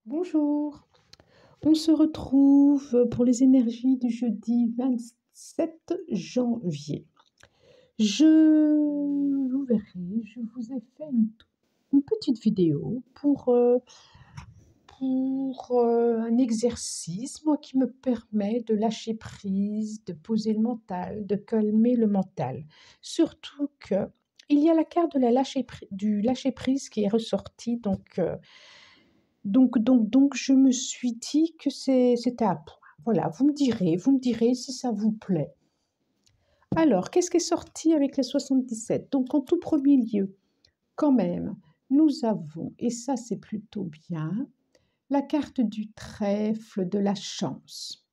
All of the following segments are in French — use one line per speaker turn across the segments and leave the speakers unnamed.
Bonjour, on se retrouve pour les énergies du jeudi 27 janvier. Vous verrez, je vous ai fait une petite vidéo pour un exercice, moi, qui me permet de lâcher prise, de poser le mental, de calmer le mental. Surtout que il y a la carte de du lâcher prise qui est ressortie, donc je me suis dit que c'était à point. Voilà, vous me direz si ça vous plaît. Alors, qu'est-ce qui est sorti avec les 77? Donc, en tout premier lieu, quand même, nous avons, et ça c'est plutôt bien, la carte du trèfle de la chance,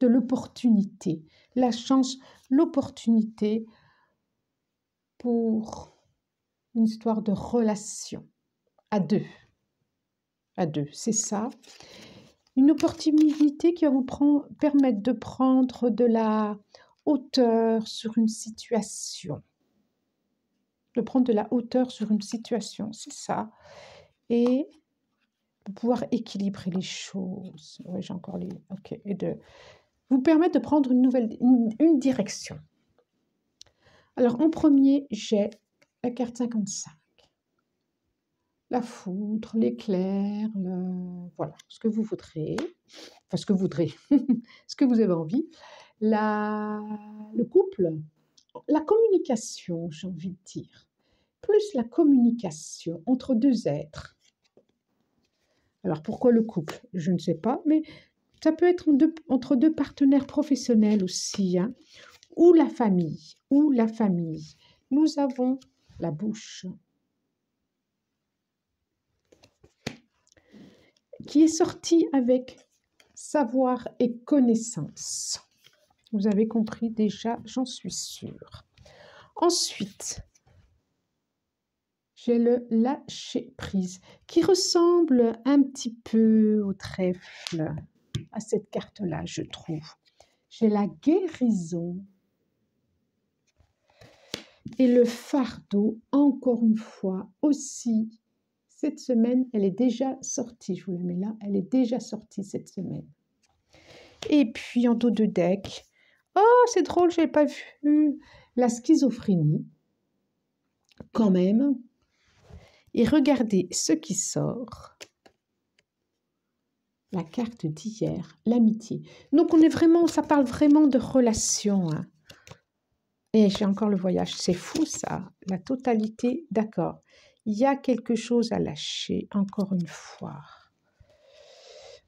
de l'opportunité. La chance, l'opportunité pour une histoire de relation à deux. À deux, c'est ça. Une opportunité qui va vous permettre de prendre de la hauteur sur une situation. De prendre de la hauteur sur une situation, c'est ça. Et de pouvoir équilibrer les choses. Oui, j'ai encore les... Ok. Et de vous permettre de prendre une direction. Alors, en premier, j'ai la carte 55. La foudre, l'éclair, voilà, ce que vous voudrez. Enfin, ce que vous voudrez, ce que vous avez envie. Le couple, la communication, j'ai envie de dire, plus la communication entre deux êtres. Alors, pourquoi le couple? Je ne sais pas, mais ça peut être entre deux partenaires professionnels aussi, hein, ou la famille, Nous avons la bouche, qui est sortie avec savoir et connaissance. Vous avez compris déjà, j'en suis sûre. Ensuite, j'ai le lâcher-prise qui ressemble un petit peu au trèfle, à cette carte-là, je trouve. J'ai la guérison et le fardeau, encore une fois, aussi. Cette semaine, elle est déjà sortie. Je vous la mets là, elle est déjà sortie cette semaine. Et puis, en dos de deck, oh, c'est drôle, je n'avais pas vu la schizophrénie, quand même. Et regardez ce qui sort. La carte d'hier, l'amitié. Donc, ça parle vraiment de relation. Hein. Et j'ai encore le voyage. C'est fou, ça. La totalité, d'accord. Il y a quelque chose à lâcher, encore une fois.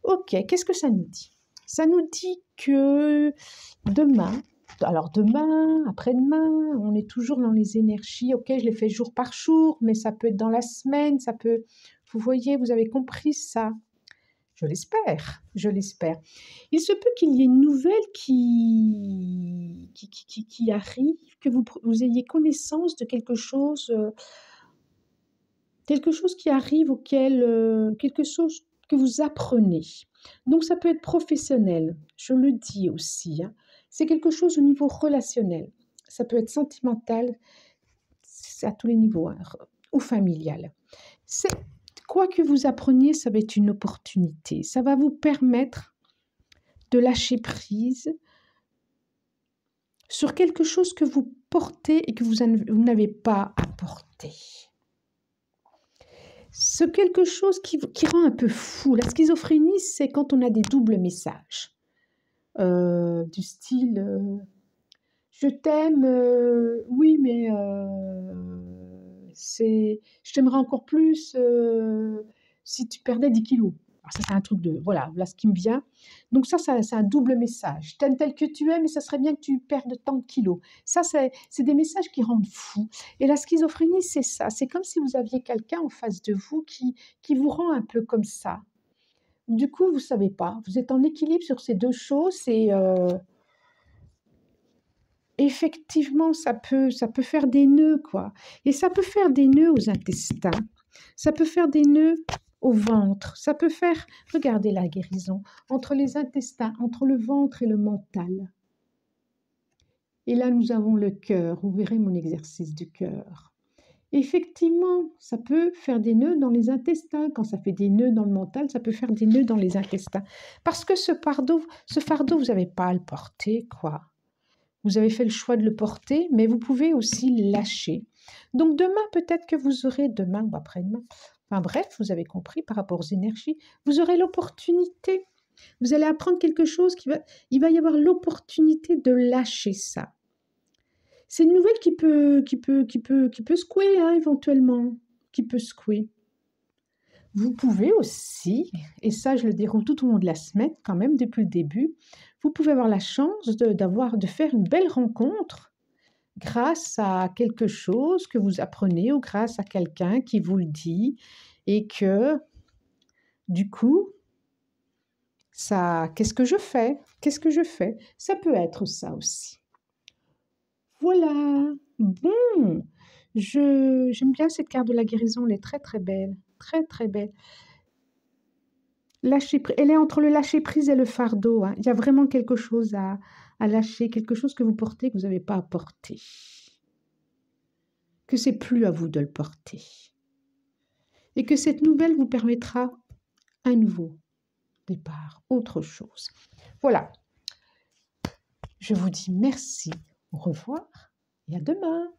Ok, qu'est-ce que ça nous dit? Ça nous dit que demain, après-demain, on est toujours dans les énergies. Ok, je les fais jour par jour, mais ça peut être dans la semaine, ça peut... Vous voyez, vous avez compris ça. Je l'espère. Il se peut qu'il y ait une nouvelle qui arrive, que vous ayez connaissance de quelque chose qui arrive quelque chose que vous apprenez. Donc, ça peut être professionnel, je le dis aussi. Hein. C'est quelque chose au niveau relationnel. Ça peut être sentimental, c'est à tous les niveaux, hein, ou familial. Quoi que vous appreniez, ça va être une opportunité. Ça va vous permettre de lâcher prise sur quelque chose que vous portez et que vous n'avez pas à porter. C'est quelque chose qui rend un peu fou. La schizophrénie, c'est quand on a des doubles messages. Du style je t'aime, oui, mais je t'aimerais encore plus si tu perdais 10 kilos. Alors ça, c'est un truc de... Voilà ce qui me vient. Donc ça, c'est un double message. Je t'aime tel que tu es, mais ça serait bien que tu perdes tant de kilos. Ça, c'est des messages qui rendent fou. Et la schizophrénie, c'est ça. C'est comme si vous aviez quelqu'un en face de vous qui vous rend un peu comme ça. Du coup, vous ne savez pas. Vous êtes en équilibre sur ces deux choses et... effectivement, ça peut faire des nœuds, quoi. Et ça peut faire des nœuds aux intestins. Ça peut faire des nœuds au ventre. Ça peut faire, regardez la guérison, entre les intestins, entre le ventre et le mental. Et là, nous avons le cœur. Vous verrez mon exercice du cœur. Effectivement, ça peut faire des nœuds dans les intestins. Quand ça fait des nœuds dans le mental, ça peut faire des nœuds dans les intestins. Parce que ce fardeau, vous n'avez pas à le porter, quoi. Vous avez fait le choix de le porter, mais vous pouvez aussi lâcher. Donc demain, peut-être que vous aurez, demain ou après-demain, enfin bref, vous avez compris par rapport aux énergies, vous aurez l'opportunité. Vous allez apprendre quelque chose il va y avoir l'opportunité de lâcher ça. C'est une nouvelle qui peut secouer, hein, éventuellement, qui peut secouer. Vous pouvez aussi, et ça je le déroule tout au long de la semaine quand même depuis le début, vous pouvez avoir la chance de faire une belle rencontre grâce à quelque chose que vous apprenez ou grâce à quelqu'un qui vous le dit et que du coup, ça, qu'est-ce que je fais? Qu'est-ce que je fais? Ça peut être ça aussi. Voilà. Bon, j'aime bien cette carte de la guérison, elle est très très belle, très très belle. Elle est entre le lâcher prise et le fardeau, hein. Il y a vraiment quelque chose à lâcher, quelque chose que vous portez que vous n'avez pas à porter, que c'est plus à vous de le porter, et que cette nouvelle vous permettra un nouveau départ, autre chose. Voilà. Je vous dis merci, au revoir et à demain.